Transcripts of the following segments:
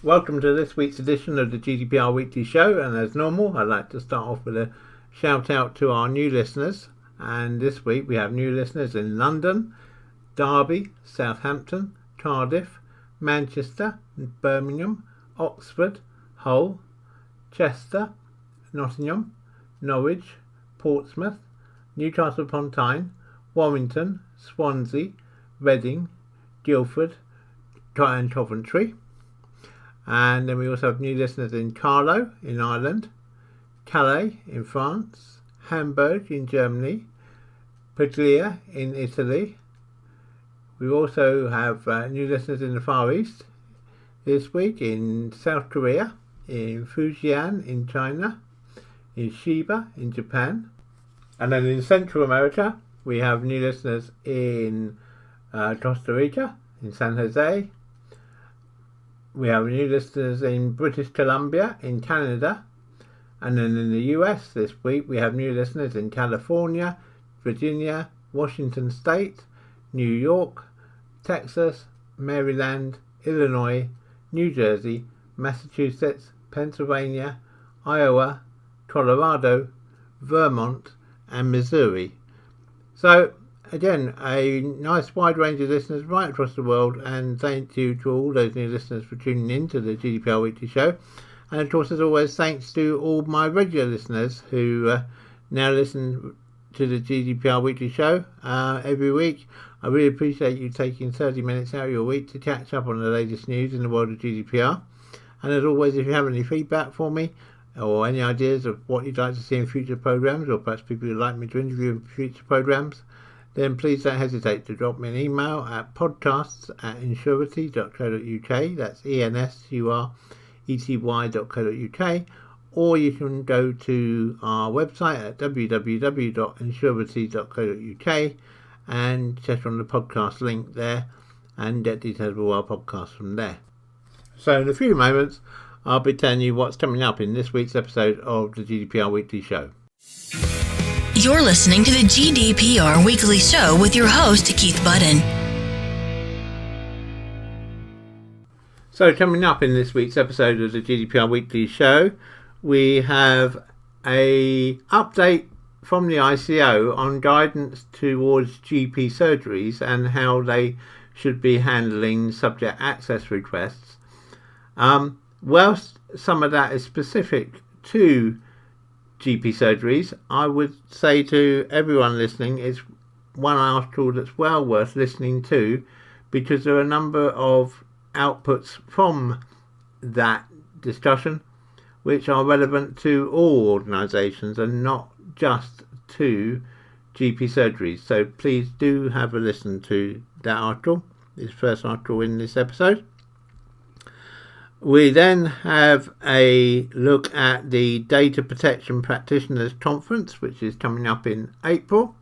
Welcome to this week's edition of the GDPR Weekly Show, and as normal I'd like to start off with a shout out to our new listeners. And this week we have new listeners in London, Derby, Southampton, Cardiff, Manchester, Birmingham, Oxford, Hull, Chester, Nottingham, Norwich, Portsmouth, Newcastle upon Tyne, Warrington, Swansea, Reading, Guildford and Coventry. And then we also have new listeners in Carlo in Ireland, Calais in France, Hamburg in Germany, Puglia in Italy. We also have new listeners in the Far East this week, in South Korea, in Fujian in China, in Shiba in Japan. And then in Central America we have new listeners in Costa Rica, in San Jose. We have new listeners in British Columbia, in Canada. And then in the US this week we have new listeners in California, Virginia, Washington State, New York, Texas, Maryland, Illinois, New Jersey, Massachusetts, Pennsylvania, Iowa, Colorado, Vermont and Missouri. So again, a nice wide range of listeners right across the world, and thank you to all those new listeners for tuning in to the GDPR Weekly Show. And of course, as always, thanks to all my regular listeners who now listen to the GDPR Weekly Show every week. I really appreciate you taking 30 minutes out of your week to catch up on the latest news in the world of GDPR. And as always, if you have any feedback for me or any ideas of what you'd like to see in future programmes, or perhaps people who'd like me to interview in future programmes, then please don't hesitate to drop me an email at podcasts@insurety.co.uk. That's ENSURETY.co.uk. Or you can go to our website at www.insurety.co.uk and check on the podcast link there and get details of all our podcasts from there. So in a few moments I'll be telling you what's coming up in this week's episode of the GDPR Weekly Show. You're listening to the GDPR Weekly Show with your host, Keith Budden. So coming up in this week's episode of the GDPR Weekly Show, we have a update from the ICO on guidance towards GP surgeries and how they should be handling subject access requests. Whilst some of that is specific to GP surgeries, I would say to everyone listening, it's one article that's well worth listening to, because there are a number of outputs from that discussion which are relevant to all organisations and not just to GP surgeries. So please do have a listen to that article, this first article in this episode. We then have a look at the Data Protection Practitioners Conference, which is coming up in April.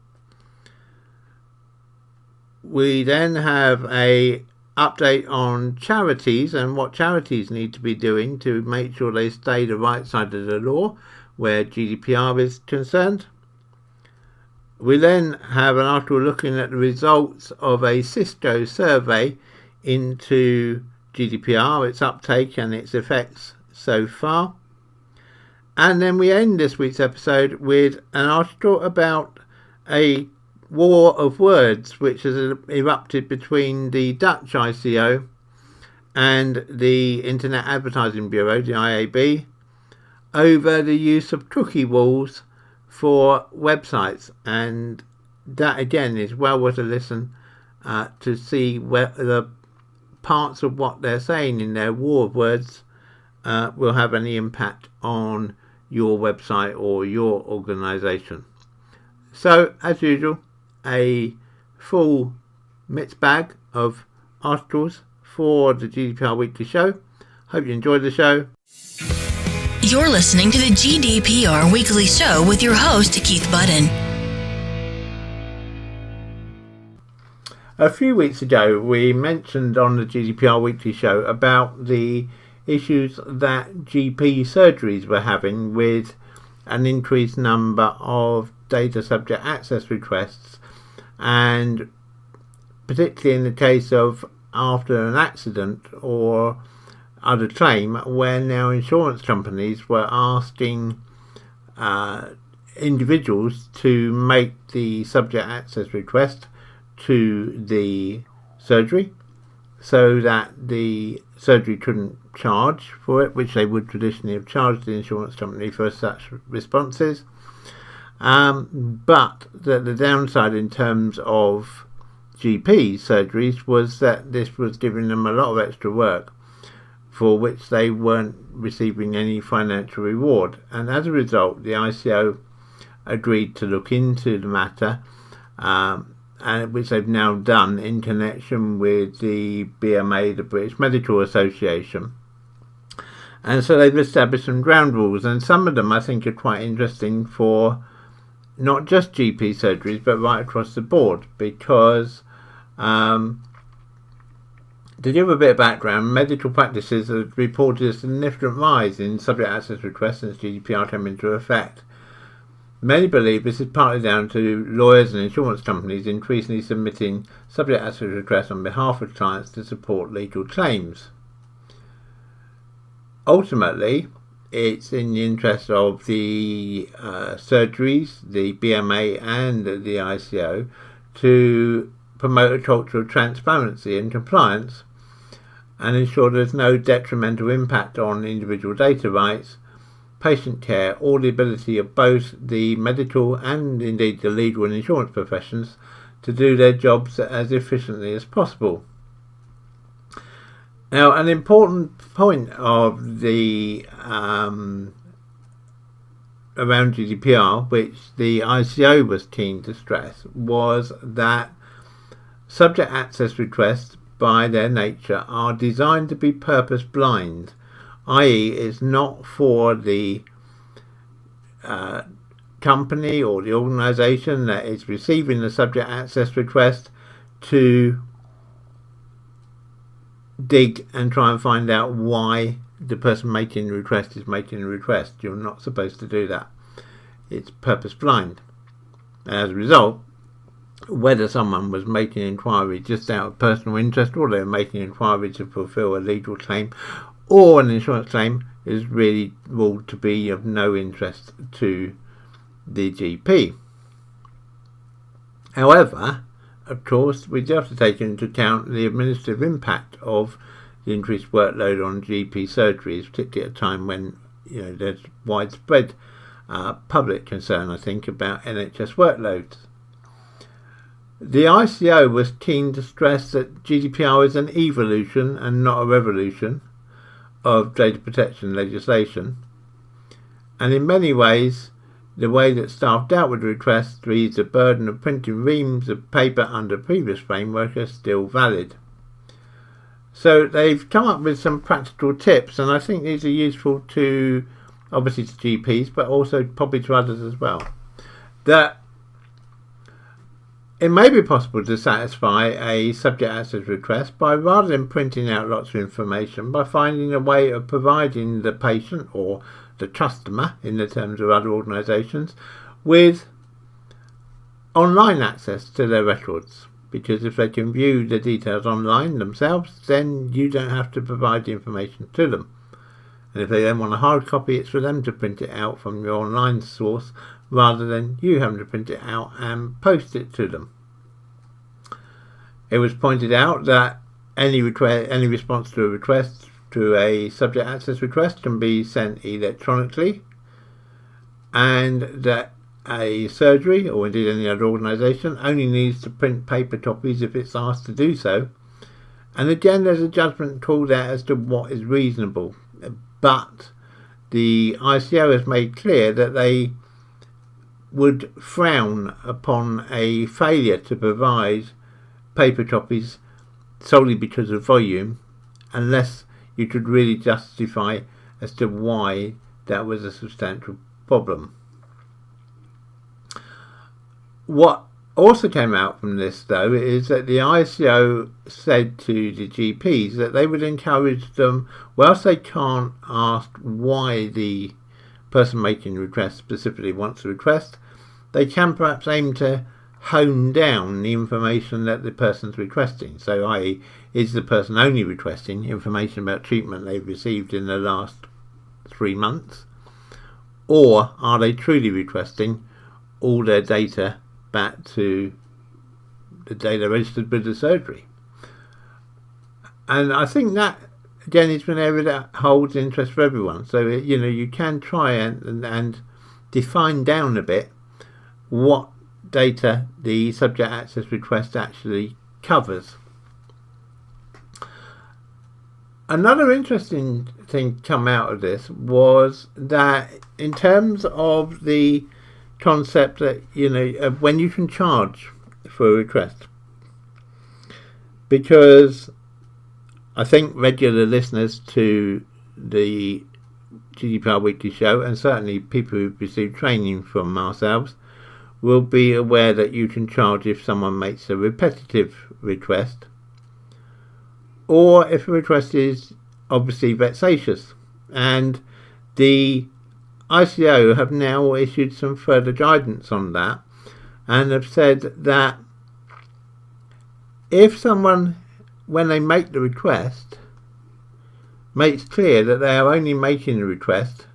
We then have a update on charities and what charities need to be doing to make sure they stay the right side of the law where GDPR is concerned. We then have an article looking at the results of a Cisco survey into GDPR, its uptake and its effects so far. And then we end this week's episode with an article about a war of words which has erupted between the Dutch ICO and the Internet Advertising Bureau, the IAB, over the use of cookie walls for websites. And that again is well worth a listen to see where the parts of what they're saying in their war of words will have any impact on your website or your organisation. So, as usual, a full mixed bag of articles for the GDPR Weekly Show. Hope you enjoyed the show. You're listening to the GDPR Weekly Show with your host, Keith Budden. A few weeks ago, we mentioned on the GDPR Weekly Show about the issues that GP surgeries were having with an increased number of data subject access requests, and particularly in the case of after an accident or other claim where now insurance companies were asking individuals to make the subject access request to the surgery so that the surgery couldn't charge for it, which they would traditionally have charged the insurance company for such responses. But the downside in terms of GP surgeries was that this was giving them a lot of extra work for which they weren't receiving any financial reward. And as a result, the ICO agreed to look into the matter, and which they've now done in connection with the BMA, the British Medical Association. And so they've established some ground rules, and some of them I think are quite interesting for not just GP surgeries but right across the board, because to give a bit of background, medical practices have reported a significant rise in subject access requests since GDPR came into effect. Many believe this is partly down to lawyers and insurance companies increasingly submitting subject access requests on behalf of clients to support legal claims. Ultimately, it's in the interest of the surgeries, the BMA and the ICO to promote a culture of transparency and compliance and ensure there's no detrimental impact on individual data rights, patient care, or the ability of both the medical and indeed the legal and insurance professions to do their jobs as efficiently as possible. Now, an important point of the around GDPR, which the ICO was keen to stress, was that subject access requests by their nature are designed to be purpose blind, i.e. it's not for the company or the organisation that is receiving the subject access request to dig and try and find out why the person making the request is making the request. You're not supposed to do that. It's purpose blind. And as a result, whether someone was making an inquiry just out of personal interest or they were making an inquiry to fulfil a legal claim or an insurance claim is really ruled to be of no interest to the GP. However, of course, we do have to take into account the administrative impact of the increased workload on GP surgeries, particularly at a time when there's widespread public concern, I think, about NHS workloads. The ICO was keen to stress that GDPR is an evolution and not a revolution of data protection legislation, and in many ways the way that staff dealt with requests to ease the burden of printing reams of paper under previous framework are still valid. So they've come up with some practical tips, and I think these are useful to obviously to GPs but also probably to others as well. That it may be possible to satisfy a subject access request by, rather than printing out lots of information, by finding a way of providing the patient or the customer, in the terms of other organisations, with online access to their records. Because if they can view the details online themselves, then you don't have to provide the information to them. And if they then want a hard copy, it's for them to print it out from your online source rather than you having to print it out and post it to them. It was pointed out that any response to a request, to a subject access request, can be sent electronically, and that a surgery, or indeed any other organisation, only needs to print paper copies if it's asked to do so. And again, there's a judgment call there as to what is reasonable. But the ICO has made clear that they would frown upon a failure to provide paper copies solely because of volume, unless you could really justify as to why that was a substantial problem. What also came out from this, though, is that the ICO said to the GPs that they would encourage them, whilst they can't ask why the person making the request specifically wants a request, they can perhaps aim to hone down the information that the person's requesting. So, i.e., is the person only requesting information about treatment they've received in the last 3 months, or are they truly requesting all their data back to the data registered with the surgery? And I think that, again, is an area that holds interest for everyone. So, you can try and define down a bit what data the subject access request actually covers. Another interesting thing to come out of this was that in terms of the concept that, of when you can charge for a request, because I think regular listeners to the GDPR Weekly Show, and certainly people who've received training from ourselves, will be aware that you can charge if someone makes a repetitive request, or if a request is obviously vexatious. And the ICO have now issued some further guidance on that, and have said that if someone, when they make the request, makes clear that they are only making the request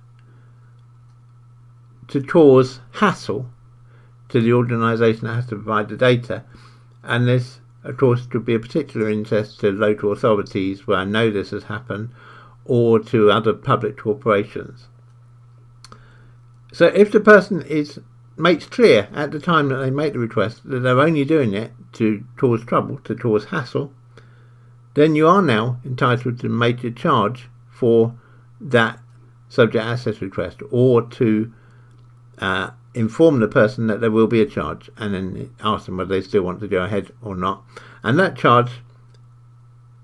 to cause hassle to the organisation that has to provide the data, and this of course could be a particular interest to local authorities where I know this has happened, or to other public corporations. So if the person makes clear at the time that they make the request that they're only doing it to cause trouble, to cause hassle, then you are now entitled to make a charge for that subject access request, or to inform the person that there will be a charge, and then ask them whether they still want to go ahead or not. And that charge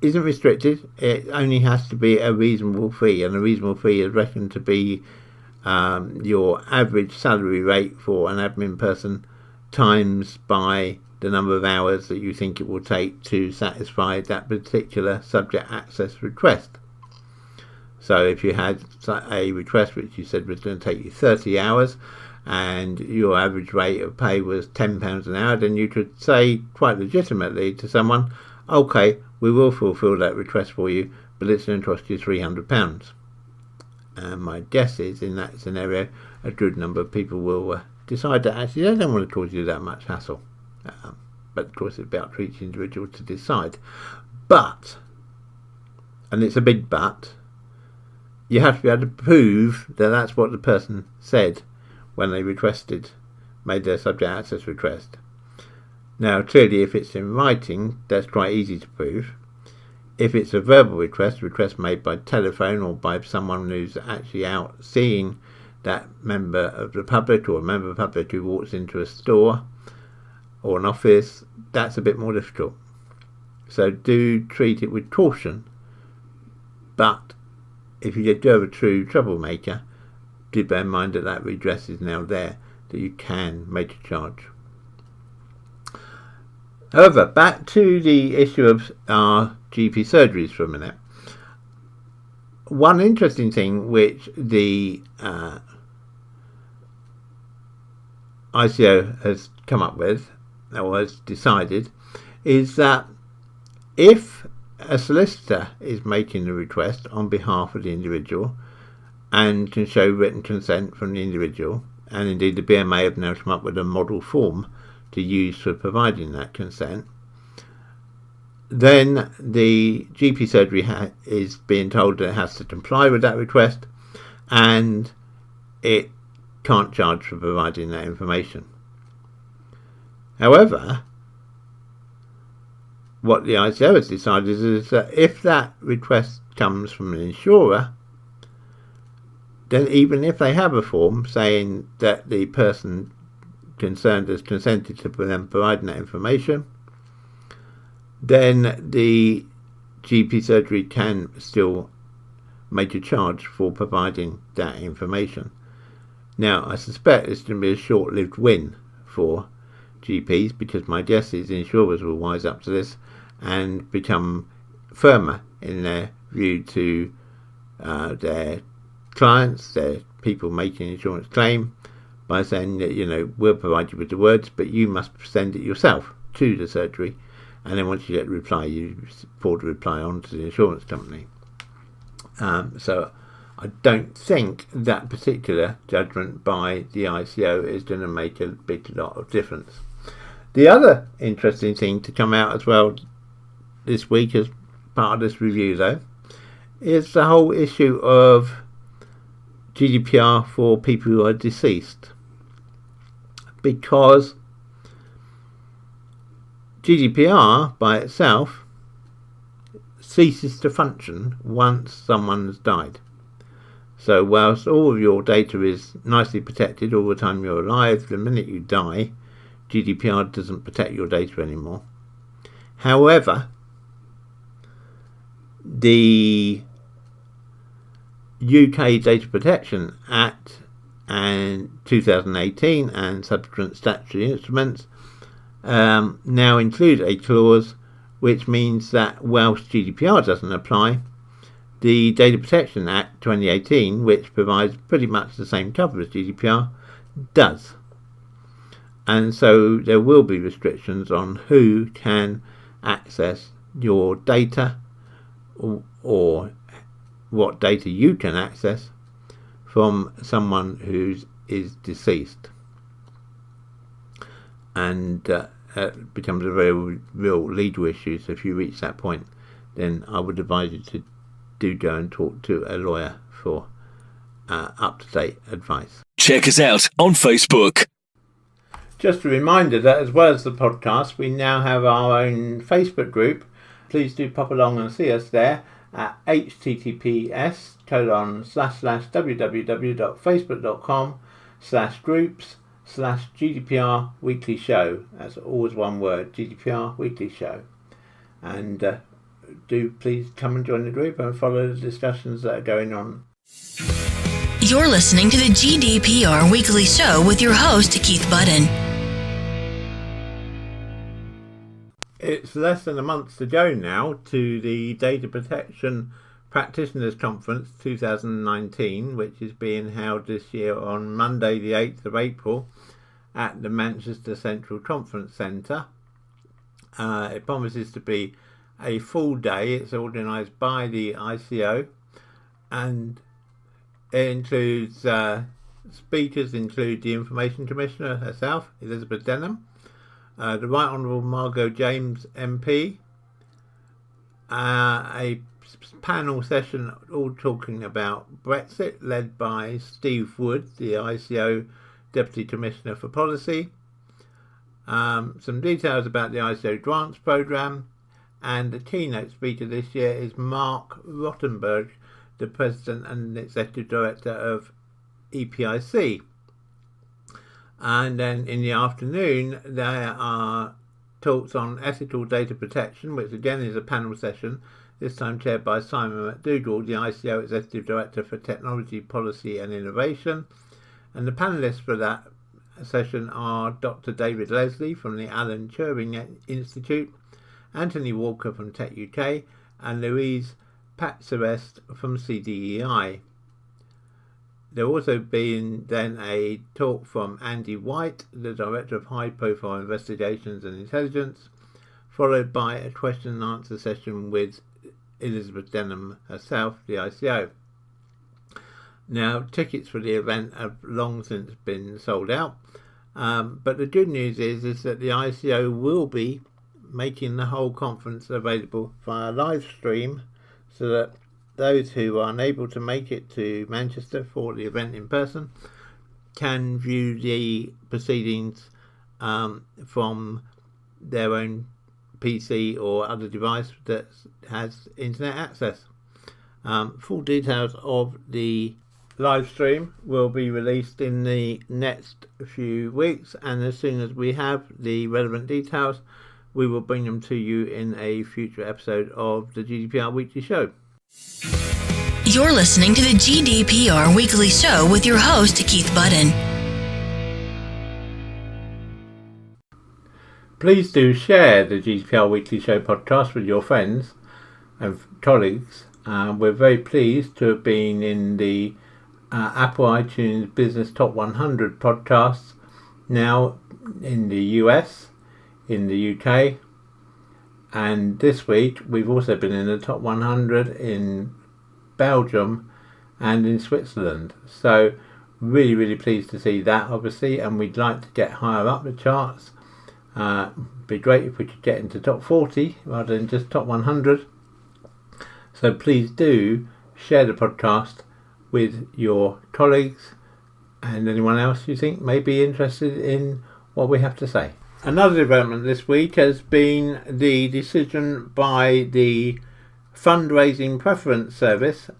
isn't restricted, it only has to be a reasonable fee, and a reasonable fee is reckoned to be your average salary rate for an admin person times by the number of hours that you think it will take to satisfy that particular subject access request. So if you had a request which you said was going to take you 30 hours and your average rate of pay was £10 an hour, then you could say quite legitimately to someone, okay, we will fulfil that request for you, but it's going to cost you £300. And my guess is, in that scenario, a good number of people will decide that actually they don't want to cause you that much hassle. But of course it's about for each individual to decide. But, and it's a big but, you have to be able to prove that that's what the person said when they made their subject access request. Now clearly if it's in writing, that's quite easy to prove. If it's a verbal request made by telephone or by someone who's actually out seeing that member of the public, or a member of the public who walks into a store or an office, that's a bit more difficult. So do treat it with caution, but if you do have a true troublemaker, do bear in mind that that redress is now there, that you can make a charge. However, back to the issue of our GP surgeries for a minute. One interesting thing which the ICO has come up with, or has decided, is that if a solicitor is making the request on behalf of the individual and can show written consent from the individual, and indeed the BMA have now come up with a model form to use for providing that consent, then the GP surgery is being told that it has to comply with that request, and it can't charge for providing that information. However, what the ICO has decided is that if that request comes from an insurer, then even if they have a form saying that the person concerned has consented to them providing that information, then the GP surgery can still make a charge for providing that information. Now, I suspect it's going to be a short-lived win for GPs, because my guess is insurers will wise up to this and become firmer in their view to their clients, their people making an insurance claim, by saying that, we'll provide you with the words, but you must send it yourself to the surgery. And then once you get the reply, you forward the reply on to the insurance company. So I don't think that particular judgment by the ICO is going to make a big lot of difference. The other interesting thing to come out as well this week as part of this review, though, is the whole issue of GDPR for people who are deceased. Because GDPR by itself ceases to function once someone has died. So whilst all of your data is nicely protected all the time you're alive, the minute you die, GDPR doesn't protect your data anymore. However, the UK Data Protection Act and 2018 and subsequent statutory instruments now include a clause which means that whilst GDPR doesn't apply, the Data Protection Act 2018, which provides pretty much the same cover as GDPR, does. And so there will be restrictions on who can access your data or what data you can access from someone who is deceased. And it becomes a very real legal issue. So if you reach that point, then I would advise you to do go and talk to a lawyer for up-to-date advice. Check us out on Facebook. Just a reminder that as well as the podcast, we now have our own Facebook group. Please do pop along and see us there at https://www.facebook.com/groups/GDPR Weekly Show. That's always one word, GDPR Weekly Show. And do please come and join the group and follow the discussions that are going on. You're listening to the GDPR Weekly Show with your host, Keith Budden. It's less than a month to go now to the Data Protection Practitioners Conference 2019, which is being held this year on Monday the 8th of April at the Manchester Central Conference Centre. It promises to be a full day. It's organised by the ICO and it includes speakers include the Information Commissioner herself, Elizabeth Denham, the Right Honourable Margot James MP, a panel session all talking about Brexit led by Steve Wood, the ICO Deputy Commissioner for Policy, some details about the ICO Grants Programme, and the keynote speaker this year is Mark Rottenberg, the President and Executive Director of EPIC. And then in the afternoon there are talks on ethical data protection, which again is a panel session, this time chaired by Simon McDougall, the ICO Executive Director for Technology, Policy and Innovation. And the panellists for that session are Dr. David Leslie from the Alan Turing Institute, Anthony Walker from Tech UK, and Louise Patzerest from CDEI. There will also been then a talk from Andy White, the Director of High Profile Investigations and Intelligence, followed by a question and answer session with Elizabeth Denham herself, the ICO. Now, tickets for the event have long since been sold out, but the good news is that the ICO will be making the whole conference available via live stream, so that those who are unable to make it to Manchester for the event in person can view the proceedings from their own PC or other device that has internet access. Full details of the live stream will be released in the next few weeks, and as soon as we have the relevant details, we will bring them to you in a future episode of the GDPR Weekly Show. You're listening to the GDPR Weekly Show with your host, Keith Budden. Please do share the GDPR Weekly Show podcast with your friends and colleagues. We're very pleased to have been in the Apple iTunes Business Top 100 podcasts now in the US, in the UK, and this week we've also been in the top 100 in Belgium and in Switzerland. So really, really pleased to see that, obviously, and we'd like to get higher up the charts. Be great if we could get into top 40 rather than just top 100. So please do share the podcast with your colleagues and anyone else you think may be interested in what we have to say. Another development this week has been the decision by the Fundraising Preference Service,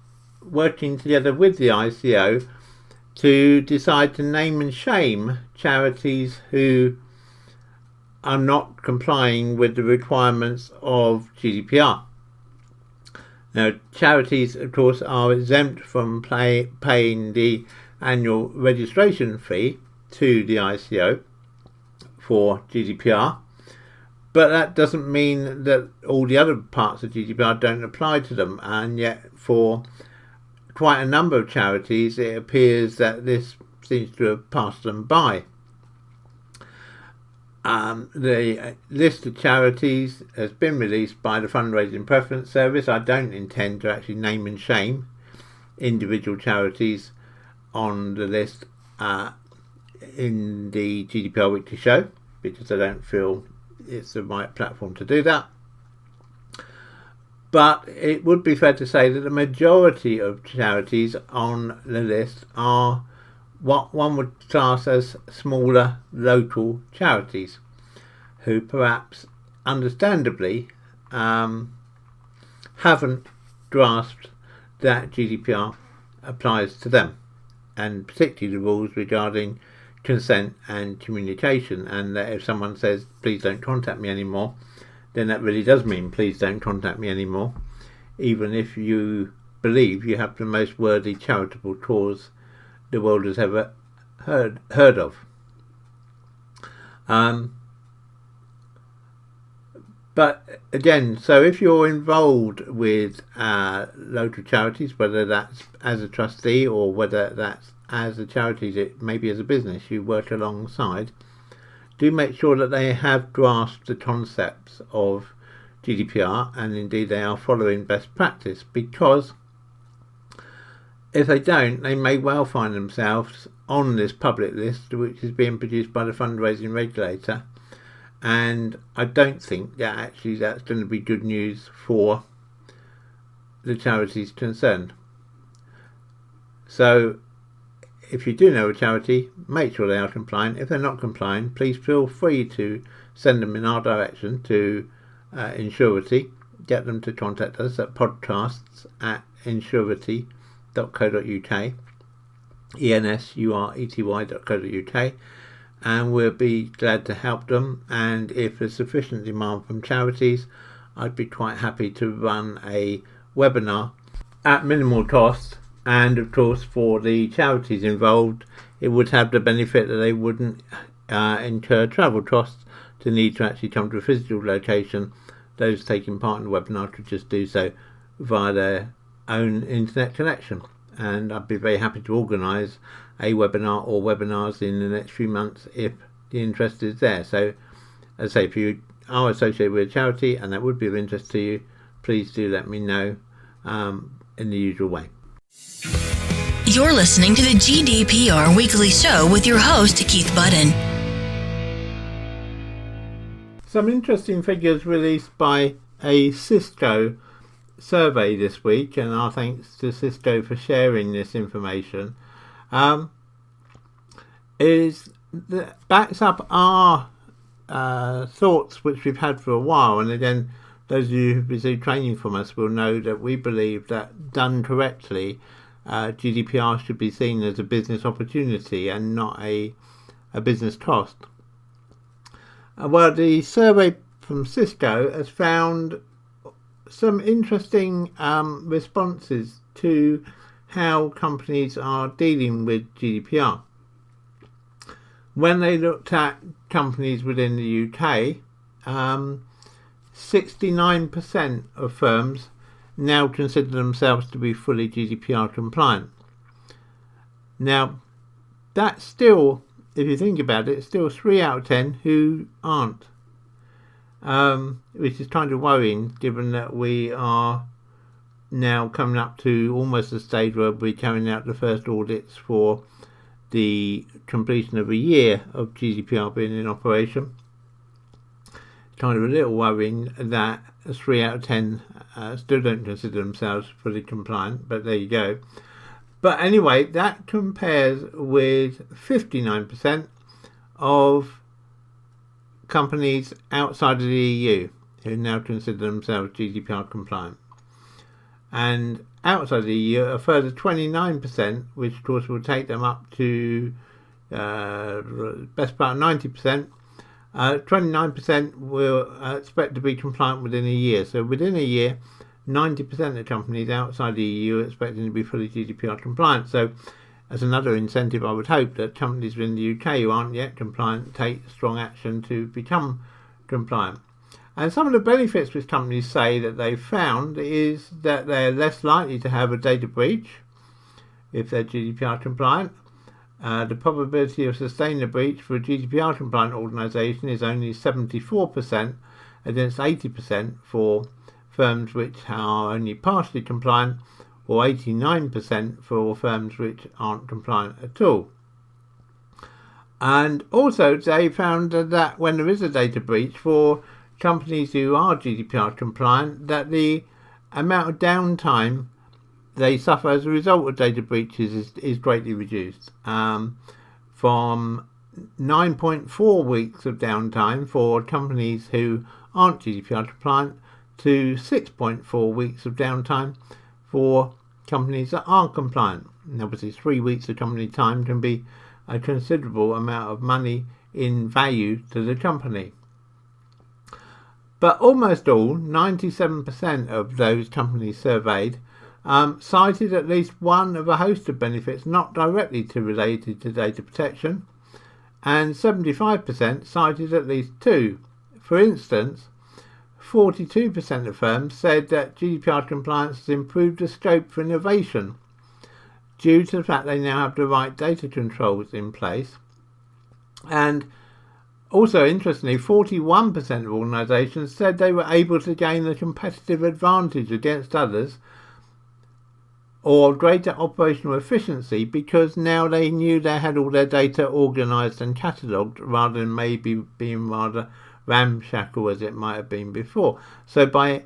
working together with the ICO, to decide to name and shame charities who are not complying with the requirements of GDPR. Now, charities, of course, are exempt from paying the annual registration fee to the ICO for GDPR, but that doesn't mean that all the other parts of GDPR don't apply to them, and yet for quite a number of charities it appears that this seems to have passed them by. The list of charities has been released by the Fundraising Preference Service. I don't intend to actually name and shame individual charities on the list in the GDPR Weekly Show, because I don't feel it's the right platform to do that. But it would be fair to say that the majority of charities on the list are what one would class as smaller local charities, who perhaps understandably haven't grasped that GDPR applies to them, and particularly the rules regarding consent and communication, and that if someone says please don't contact me anymore, then that really does mean please don't contact me anymore, even if you believe you have the most worthy charitable cause the world has ever heard of. But again, so if you're involved with local charities, whether that's as a trustee or whether that's as a charity, maybe as a business you work alongside, do make sure that they have grasped the concepts of GDPR, and indeed they are following best practice, because if they don't, they may well find themselves on this public list which is being produced by the fundraising regulator, and I don't think that actually that's going to be good news for the charities concerned. So if you do know a charity, make sure they are compliant. If they're not compliant, please feel free to send them in our direction to Insurity. Get them to contact us at podcasts@insurity.co.uk, ensurety.co.uk, and we'll be glad to help them. And if there's sufficient demand from charities, I'd be quite happy to run a webinar at minimal cost. And of course, for the charities involved, it would have the benefit that they wouldn't incur travel costs to need to actually come to a physical location. Those taking part in the webinar could just do so via their own internet connection. And I'd be very happy to organise a webinar or webinars in the next few months if the interest is there. So, as I say, if you are associated with a charity and that would be of interest to you, please do let me know in the usual way. You're listening to the GDPR Weekly Show with your host, Keith Budden. Some interesting figures released by a Cisco survey this week, and our thanks to Cisco for sharing this information, backs up our thoughts which we've had for a while. And again, those of you who've received training from us will know that we believe that done correctly, GDPR should be seen as a business opportunity and not a business cost. Well, the survey from Cisco has found some interesting responses to how companies are dealing with GDPR. When they looked at companies within the UK, 69% of firms now consider themselves to be fully GDPR compliant. Now, that's still, if you think about it, still 3 out of 10 who aren't. Which is kind of worrying, given that we are now coming up to almost the stage where we're carrying out the first audits for the completion of a year of GDPR being in operation. It's kind of a little worrying that 3 out of 10 still don't consider themselves fully compliant, but there you go. But anyway, that compares with 59% of companies outside of the EU who now consider themselves GDPR compliant. And outside the EU, a further 29%, which of course will take them up to best part of 90%, 29% will expect to be compliant within a year. So within a year, 90% of companies outside the EU are expecting to be fully GDPR compliant. So as another incentive, I would hope that companies in the UK who aren't yet compliant take strong action to become compliant. And some of the benefits which companies say that they've found is that they're less likely to have a data breach if they're GDPR compliant. The probability of sustaining a breach for a GDPR compliant organisation is only 74% against 80% for firms which are only partially compliant, or 89% for firms which aren't compliant at all. And also they found that when there is a data breach for companies who are GDPR compliant, that the amount of downtime they suffer as a result of data breaches is greatly reduced, from 9.4 weeks of downtime for companies who aren't GDPR compliant to 6.4 weeks of downtime for companies that are compliant. And obviously 3 weeks of company time can be a considerable amount of money in value to the company. But almost all, 97% of those companies surveyed, cited at least one of a host of benefits not directly related to data protection, and 75% cited at least two. For instance, 42% of firms said that GDPR compliance has improved the scope for innovation due to the fact they now have the right data controls in place. And also, interestingly, 41% of organisations said they were able to gain a competitive advantage against others or greater operational efficiency because now they knew they had all their data organised and catalogued rather than maybe being rather ramshackle as it might have been before. So by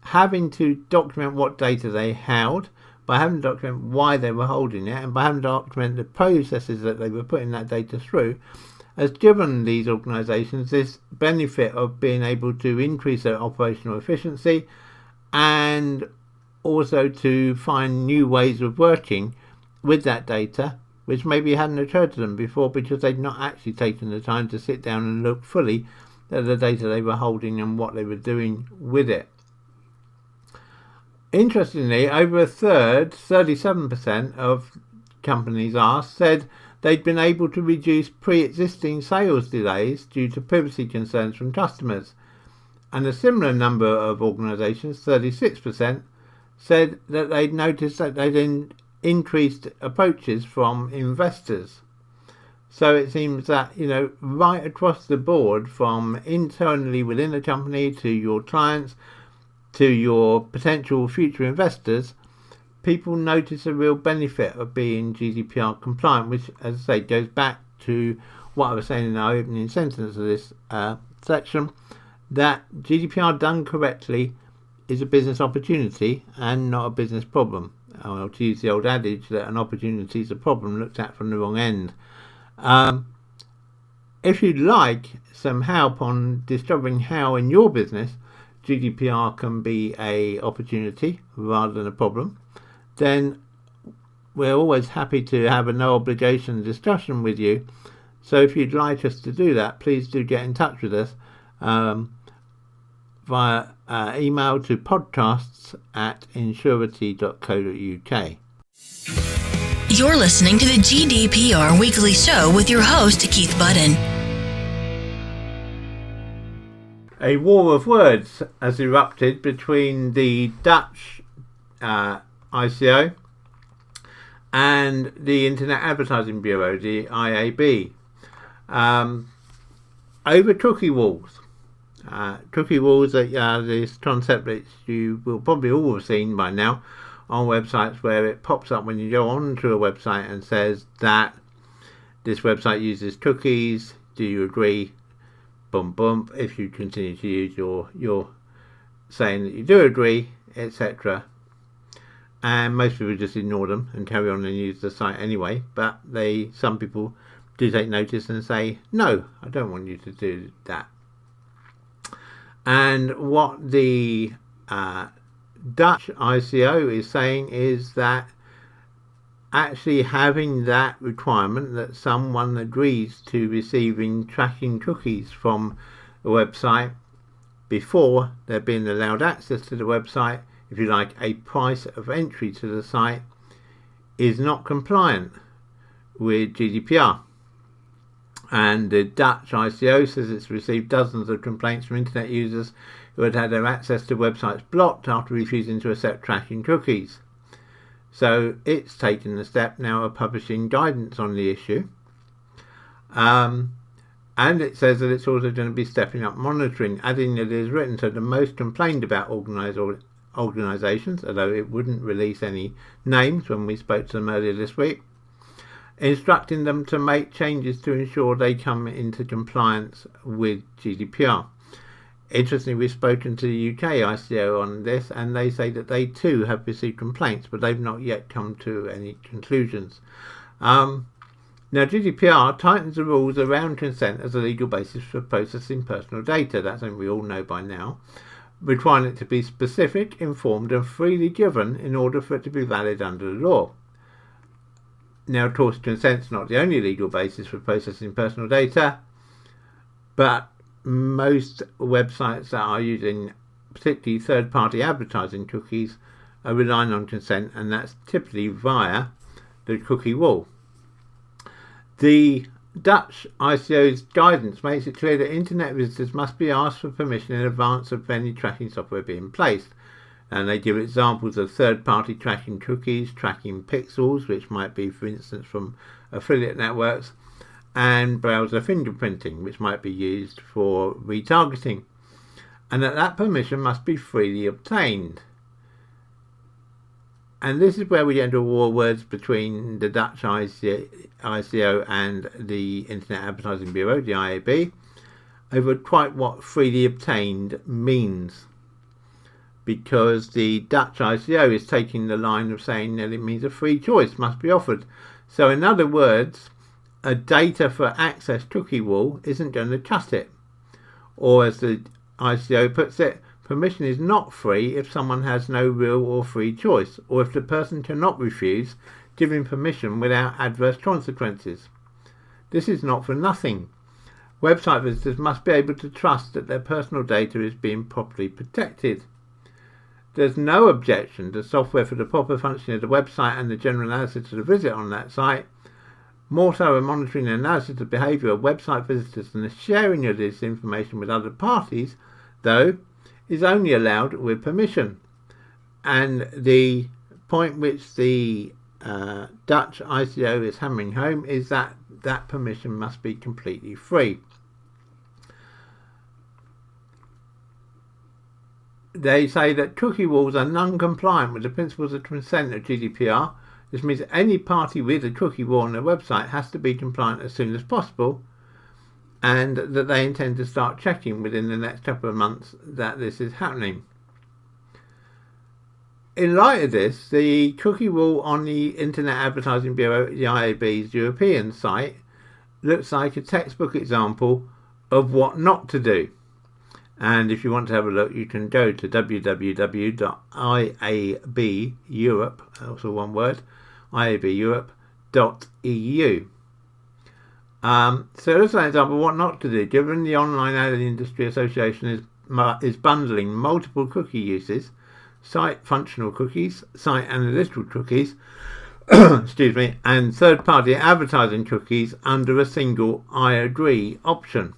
having to document what data they held, by having to document why they were holding it, and by having to document the processes that they were putting that data through, has given these organisations this benefit of being able to increase their operational efficiency and also to find new ways of working with that data, which maybe hadn't occurred to them before because they'd not actually taken the time to sit down and look fully at the data they were holding and what they were doing with it. Interestingly, over a third, 37% of companies asked, said they'd been able to reduce pre-existing sales delays due to privacy concerns from customers. And a similar number of organisations, 36%, said that they'd noticed that they'd increased approaches from investors. So it seems that, right across the board, from internally within the company to your clients to your potential future investors, people notice a real benefit of being GDPR compliant, which, as I say, goes back to what I was saying in our opening sentence of this section, that GDPR done correctly is a business opportunity and not a business problem. Or to use the old adage that an opportunity is a problem looked at from the wrong end. If you'd like some help on discovering how in your business GDPR can be a opportunity rather than a problem, then we're always happy to have a no obligation discussion with you. So if you'd like us to do that, please do get in touch with us via email to podcasts@insurity.co.uk. You're listening to the GDPR Weekly Show with your host, Keith Budden. A war of words has erupted between the Dutch ICO and the Internet Advertising Bureau, the IAB, over cookie walls. Cookie walls are this concept that you will probably all have seen by now on websites, where it pops up when you go onto a website and says that this website uses cookies. Do you agree? Boom, boom. If you continue to use your saying that you do agree, etc. And most people just ignore them and carry on and use the site anyway. But some people do take notice and say, no, I don't want you to do that. And what the Dutch ICO is saying is that actually having that requirement that someone agrees to receiving tracking cookies from a website before they're being allowed access to the website, if you like, a price of entry to the site, is not compliant with GDPR. And the Dutch ICO says it's received dozens of complaints from internet users who had had their access to websites blocked after refusing to accept tracking cookies. So it's taken the step now of publishing guidance on the issue. And it says that it's also going to be stepping up monitoring, adding that it is written so the most complained about organisations, although it wouldn't release any names when we spoke to them earlier this week, instructing them to make changes to ensure they come into compliance with GDPR. Interestingly, we've spoken to the UK ICO on this, and they say that they too have received complaints, but they've not yet come to any conclusions. Now, GDPR tightens the rules around consent as a legal basis for processing personal data. That's something we all know by now, requiring it to be specific, informed, and freely given in order for it to be valid under the law. Now, of course, consent's not the only legal basis for processing personal data, but most websites that are using particularly third-party advertising cookies are relying on consent, and that's typically via the cookie wall. The Dutch ICO's guidance makes it clear that internet visitors must be asked for permission in advance of any tracking software being placed. And they give examples of third-party tracking cookies, tracking pixels, which might be, for instance, from affiliate networks, and browser fingerprinting, which might be used for retargeting. And that permission must be freely obtained. And this is where we get into war words between the Dutch ICO and the Internet Advertising Bureau, the IAB, over quite what freely obtained means. Because the Dutch ICO is taking the line of saying that it means a free choice must be offered. So in other words, a data for access cookie wall isn't going to cut it. Or as the ICO puts it, permission is not free if someone has no real or free choice, or if the person cannot refuse giving permission without adverse consequences. This is not for nothing. Website visitors must be able to trust that their personal data is being properly protected. There's no objection to software for the proper functioning of the website and the general analysis of the visit on that site. More so, monitoring and analysis of the behaviour of website visitors and the sharing of this information with other parties, though, is only allowed with permission. And the point which the Dutch ICO is hammering home is that that permission must be completely free. They say that cookie walls are non-compliant with the principles of consent of GDPR. This means that any party with a cookie wall on their website has to be compliant as soon as possible, and that they intend to start checking within the next couple of months that this is happening. In light of this, the cookie wall on the Internet Advertising Bureau, the IAB's European site, looks like a textbook example of what not to do. And if you want to have a look, you can go to www.iabeurope, also one word, iabeurope.eu. So that's an example of what not to do. Given the Online Ad Industry Association is bundling multiple cookie uses, site functional cookies, site analytical cookies, excuse me, and third-party advertising cookies under a single I agree option.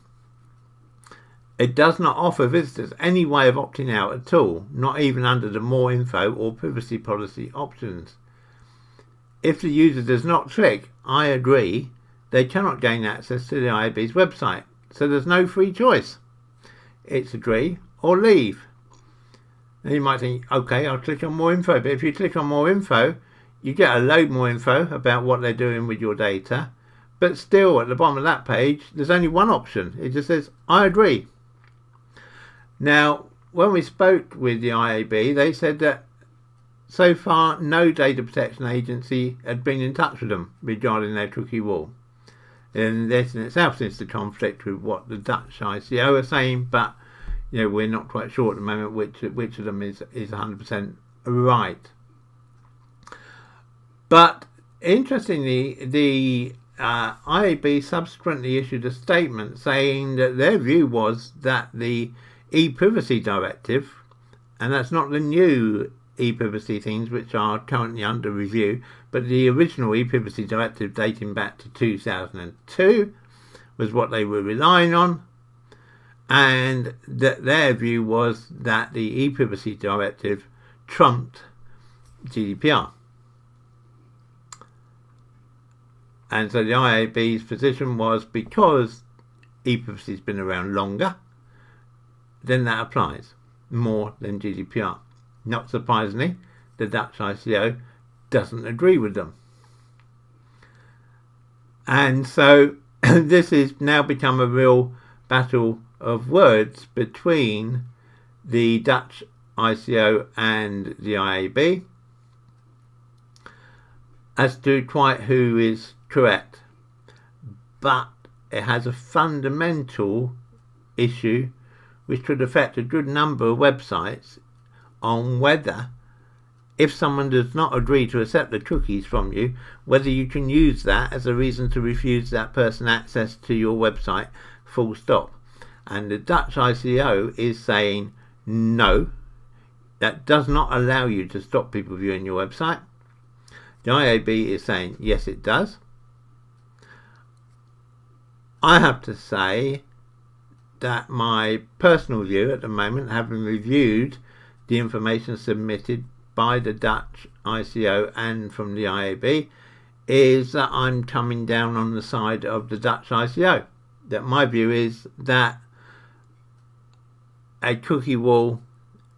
It does not offer visitors any way of opting out at all, not even under the more info or privacy policy options. if the user does not click I agree, they cannot gain access to the IAB's website. So there's no free choice. It's agree or leave. And you might think, okay, I'll click on more info. But if you click on more info, you get a load more info about what they're doing with your data. But still, at the bottom of that page, there's only one option. It just says, I agree. Now, when we spoke with the IAB, they said that so far no data protection agency had been in touch with them regarding their cookie wall. And this in itself seems to conflict with what the Dutch ICO are saying, but we're not quite sure at the moment which of them is 100% right. But interestingly, the IAB subsequently issued a statement saying that their view was that the e-privacy directive, and that's not the new e-privacy things which are currently under review, but the original e-privacy directive dating back to 2002 was what they were relying on, and that their view was that the e-privacy directive trumped GDPR. And so the IAB's position was, because e-privacy has been around longer, then that applies more than GDPR. Not surprisingly, the Dutch ICO doesn't agree with them. And so this has now become a real battle of words between the Dutch ICO and the IAB as to quite who is correct. But it has a fundamental issue which could affect a good number of websites on whether, if someone does not agree to accept the cookies from you, whether you can use that as a reason to refuse that person access to your website, full stop. And the Dutch ICO is saying no, that does not allow you to stop people viewing your website. The IAB is saying yes, it does. I have to say that my personal view at the moment, having reviewed the information submitted by the Dutch ICO and from the IAB, is that I'm coming down on the side of the Dutch ICO. That my view is that a cookie wall,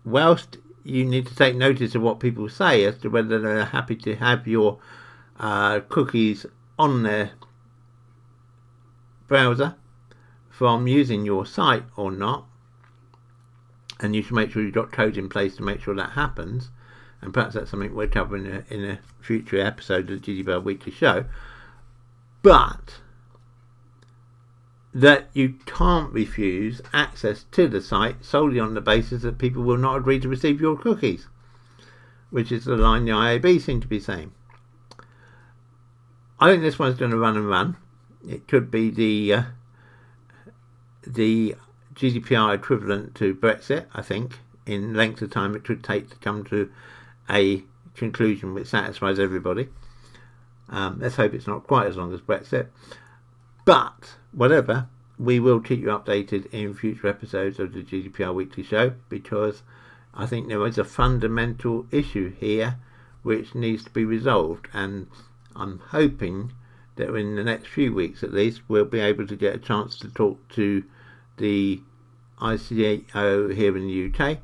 whilst you need to take notice of what people say as to whether they're happy to have your cookies on their browser from using your site or not, and you should make sure you've got code in place to make sure that happens, and perhaps that's something we're covering in a future episode of the GDPR Weekly Show, but that you can't refuse access to the site solely on the basis that people will not agree to receive your cookies, which is the line the IAB seem to be saying. I think this one's going to run and run. It could be the GDPR equivalent to Brexit, I think, in length of time it could take to come to a conclusion which satisfies everybody. Let's hope it's not quite as long as Brexit. But whatever, we will keep you updated in future episodes of the GDPR Weekly Show, because I think there is a fundamental issue here which needs to be resolved, and I'm hoping that in the next few weeks at least we'll be able to get a chance to talk to the ICO here in the UK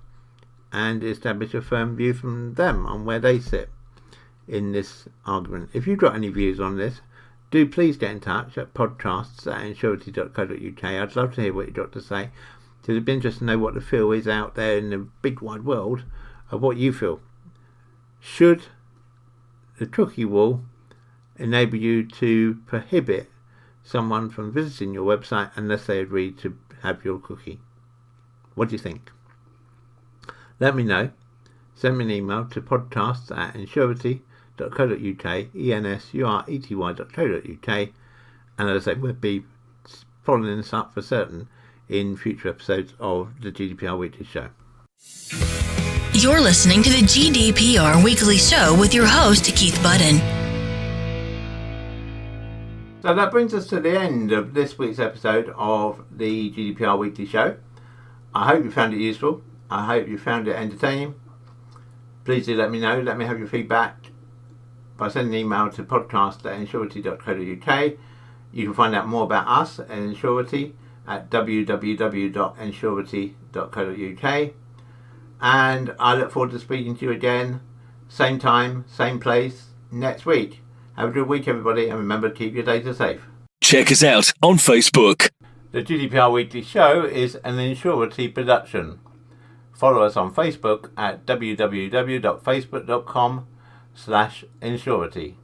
and establish a firm view from them on where they sit in this argument. If you've got any views on this, do please get in touch at podcasts@insurity.co.uk. I'd love to hear what you've got to say, because it'd be interesting to know what the feel is out there in the big wide world of what you feel. Should the cookie wall enable you to prohibit someone from visiting your website unless they agree to have your cookie? What do you think? Let me know. Send me an email to podcasts@insurity.co.uk, ensurety.co.uk, and as I say, we'll be following this up for certain in future episodes of the GDPR Weekly Show. You're listening to the GDPR Weekly Show with your host, Keith Budden. So that brings us to the end of this week's episode of the GDPR Weekly Show. I hope you found it useful. I hope you found it entertaining. Please do let me know. Let me have your feedback. by sending an email to podcast@ensurety.co.uk. You can find out more about us at Ensurety at www.ensurety.co.uk. And I look forward to speaking to you again, same time, same place, next week. Have a good week, everybody, and remember to keep your data safe. Check us out on Facebook. The GDPR Weekly Show is an Ensurety production. Follow us on Facebook at www.facebook.com/Ensurety.